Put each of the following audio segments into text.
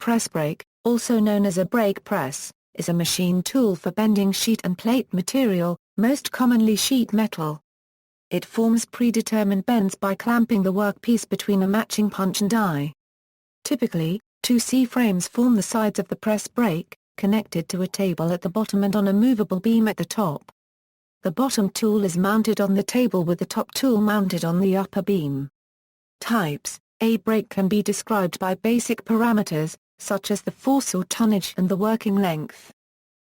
press brake, also known as a brake press, is a machine tool for bending sheet and plate material, most commonly sheet metal. It forms predetermined bends by clamping the workpiece between a matching punch and die. Typically, two C-frames form the sides of the press brake, connected to a table at the bottom and on a movable beam at the top. The bottom tool is mounted on the table with the top tool mounted on the upper beam. Types: a brake can be described by basic parameters, such as the force or tonnage and the working length.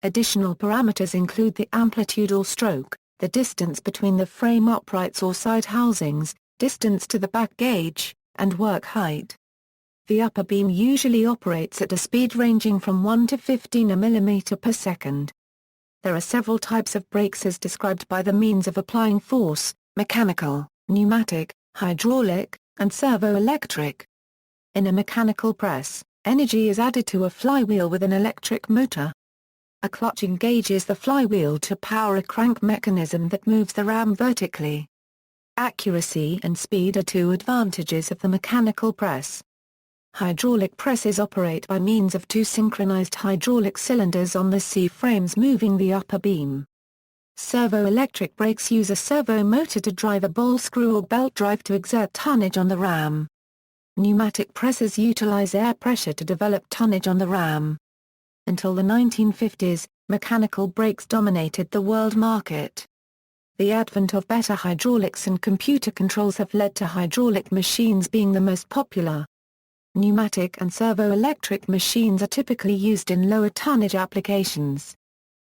Additional parameters include the amplitude or stroke, the distance between the frame uprights or side housings, distance to the back gauge, and work height. The upper beam usually operates at a speed ranging from 1 to 15 mm per second. There are several types of brakes as described by the means of applying force: mechanical, pneumatic, hydraulic, and servo-electric. In a mechanical press, energy is added to a flywheel with an electric motor. A clutch engages the flywheel to power a crank mechanism that moves the ram vertically. Accuracy and speed are two advantages of the mechanical press. Hydraulic presses operate by means of two synchronized hydraulic cylinders on the C-frames moving the upper beam. Servo-electric brakes use a servo motor to drive a ball screw or belt drive to exert tonnage on the ram. Pneumatic presses utilize air pressure to develop tonnage on the ram. Until the 1950s, mechanical brakes dominated the world market. The advent of better hydraulics and computer controls have led to hydraulic machines being the most popular. Pneumatic and servo-electric machines are typically used in lower tonnage applications.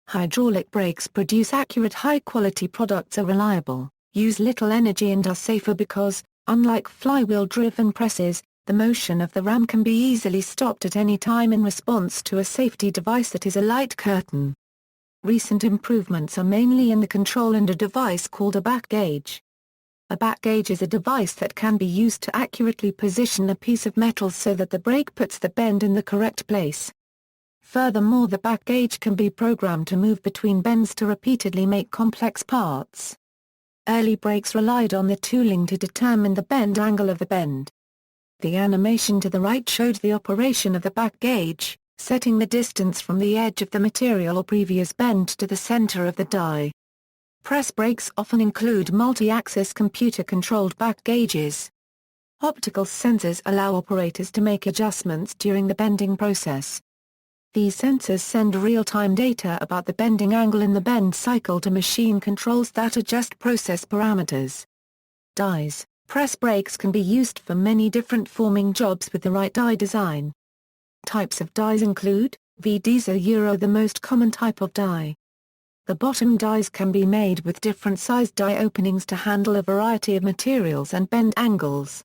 Hydraulic brakes produce accurate high-quality products, are reliable, use little energy and are safer because, unlike flywheel-driven presses, the motion of the ram can be easily stopped at any time in response to a safety device that is a light curtain. Recent improvements are mainly in the control and a device called a back gauge. A back gauge is a device that can be used to accurately position a piece of metal so that the brake puts the bend in the correct place. Furthermore, the back gauge can be programmed to move between bends to repeatedly make complex parts. Early brakes relied on the tooling to determine the bend angle of the bend. The animation to the right showed the operation of the back gauge, setting the distance from the edge of the material or previous bend to the center of the die. Press brakes often include multi-axis computer-controlled back gauges. Optical sensors allow operators to make adjustments during the bending process. These sensors send real-time data about the bending angle in the bend cycle to machine controls that adjust process parameters. Dies. Press brakes can be used for many different forming jobs with the right die design. Types of dies include Beading Diese, the most common type of die. The bottom dies can be made with different sized die openings to handle a variety of materials and bend angles.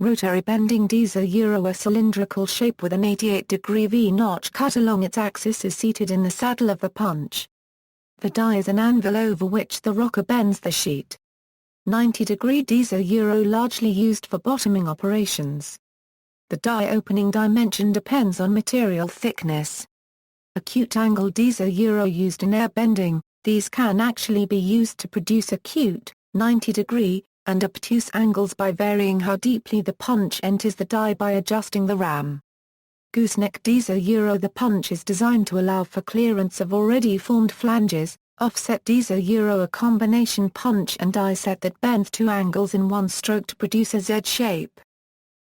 Rotary Beading Diese, a cylindrical shape with an 88-degree V-notch cut along its axis is seated in the saddle of the punch. The die is an anvil over which the rocker bends the sheet. 90-degree Diese, largely used for bottoming operations. The die opening dimension depends on material thickness. Acute angle Diese, used in air bending, these can actually be used to produce acute, 90-degree, and obtuse angles by varying how deeply the punch enters the die by adjusting the ram. Gooseneck Diese, the punch is designed to allow for clearance of already formed flanges. Offset Diese, a combination punch and die set that bends two angles in one stroke to produce a Z shape.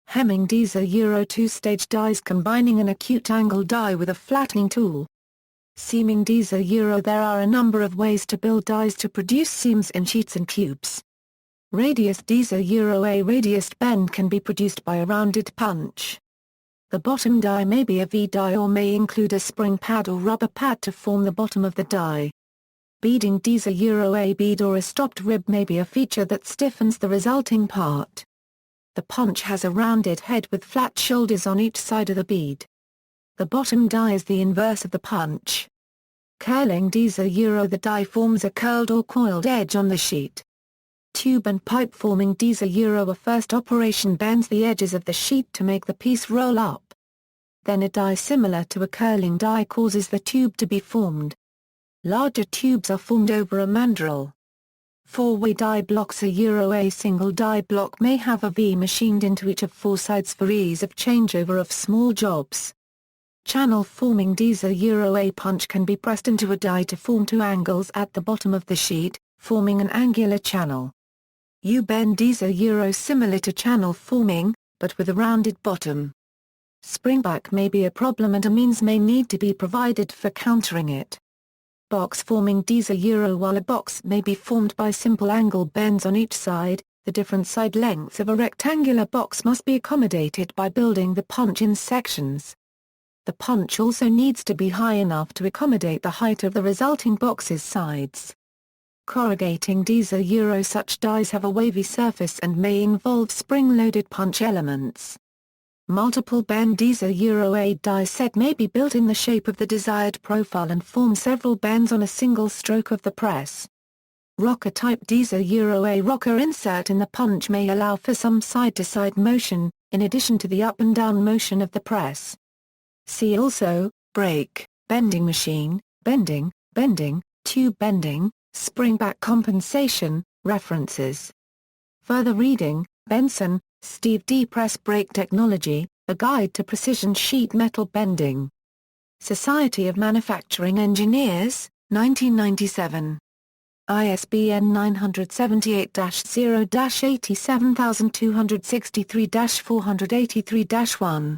Hemming Diese, two-stage dies combining an acute angle die with a flattening tool. Seaming Diese, there are a number of ways to build dies to produce seams in sheets and tubes. Radius Diese, a radiused bend can be produced by a rounded punch. The bottom die may be a V die or may include a spring pad or rubber pad to form the bottom of the die. Beading Diese, a bead or a stopped rib may be a feature that stiffens the resulting part. The punch has a rounded head with flat shoulders on each side of the bead. The bottom die is the inverse of the punch. Curling Diese, the die forms a curled or coiled edge on the sheet. Tube and pipe forming Diese, a first operation bends the edges of the sheet to make the piece roll up. Then a die similar to a curling die causes the tube to be formed. Larger tubes are formed over a mandrel. Four-way die blocks, a single die block may have a V machined into each of four sides for ease of changeover of small jobs. Channel-forming Diese A punch can be pressed into a die to form two angles at the bottom of the sheet, forming an angular channel. U-bend Diese similar to channel forming, but with a rounded bottom. Springback may be a problem and a means may need to be provided for countering it. Box-forming Diese while a box may be formed by simple angle bends on each side, the different side lengths of a rectangular box must be accommodated by building the punch in sections. The punch also needs to be high enough to accommodate the height of the resulting box's sides. Corrugating Diese such dies have a wavy surface and may involve spring-loaded punch elements. Multiple bend Diese A die set may be built in the shape of the desired profile and form several bends on a single stroke of the press. Rocker-type Diese A rocker insert in the punch may allow for some side-to-side motion, in addition to the up and down motion of the press. See also, brake, bending machine, bending, tube bending, springback compensation, references. Further reading, Benson, Steve D. Press Brake Technology, A Guide to Precision Sheet Metal Bending. Society of Manufacturing Engineers, 1997. ISBN 978-0-87263-483-1.